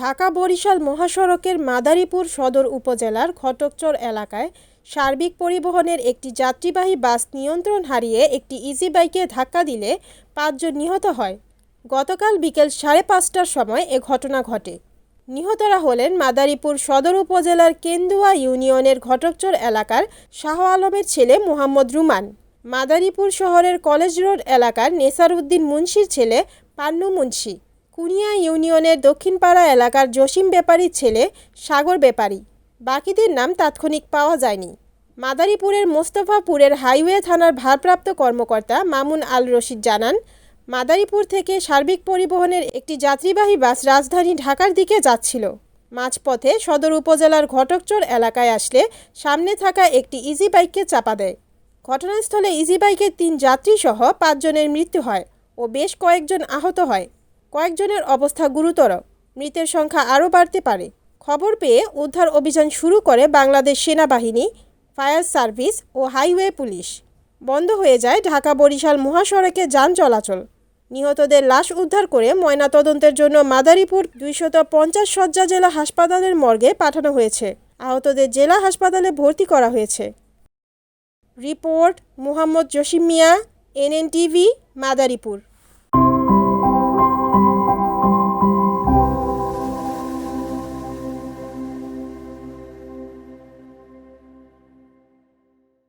ঢাকা-বরিশাল মহাসড়কের মাদারীপুর সদর উপজেলার ঘটকচর এলাকায় সার্বিক পরিবহনের একটি যাত্রীবাহী বাস নিয়ন্ত্রণ হারিয়ে একটি ইজিবাইকে ধাক্কা দিলে ৫ জন নিহত হয়। গতকাল বিকেল ৫:৩০টার সময় এ ঘটনা ঘটে। নিহতরা হলেন মাদারীপুর সদর উপজেলার কেন্দুয়া ইউনিয়নের ঘটকচর এলাকার শাহ আলমের ছেলে মোহাম্মদ রুমান, মাদারীপুর শহরের কলেজ রোড এলাকার নেসার উদ্দিন মুন্সির ছেলে পান্নু মুন্সি, কুনিয়া ইউনিয়নের দক্ষিণপাড়া এলাকার জসিম ব্যাপারীর ছেলে সাগর ব্যাপারী। বাকিদের নাম তাৎক্ষণিক পাওয়া যায়নি। মাদারীপুরের মোস্তফাপুরের হাইওয়ে থানার ভারপ্রাপ্ত কর্মকর্তা মামুন আল রশিদ জানান, মাদারীপুর থেকে সার্বিক পরিবহনের একটি যাত্রীবাহী বাস রাজধানী ঢাকার দিকে যাচ্ছিল। মাঝপথে সদর উপজেলার ঘটকচর এলাকায় আসলে সামনে থাকা একটি ইজিবাইককে চাপা দেয়। ঘটনাস্থলে ইজিবাইকের ৩ যাত্রীসহ ৫ জনের মৃত্যু হয় ও বেশ কয়েকজন আহত হয়। কয়েকজনের অবস্থা গুরুতর। মৃতের সংখ্যা আরও বাড়তে পারে। খবর পেয়ে উদ্ধার অভিযান শুরু করে বাংলাদেশ সেনাবাহিনী, ফায়ার সার্ভিস ও হাইওয়ে পুলিশ। বন্ধ হয়ে যায় ঢাকা-বরিশাল মহাসড়কে যান চলাচল। নিহতদের লাশ উদ্ধার করে ময়নাতদন্তের জন্য মাদারীপুর ২৫০ শয্যা জেলা হাসপাতালের মর্গে পাঠানো হয়েছে। আহতদের জেলা হাসপাতালে ভর্তি করা হয়েছে। রিপোর্ট মোহাম্মদ জসিম মিয়া, NNTV, মাদারীপুর।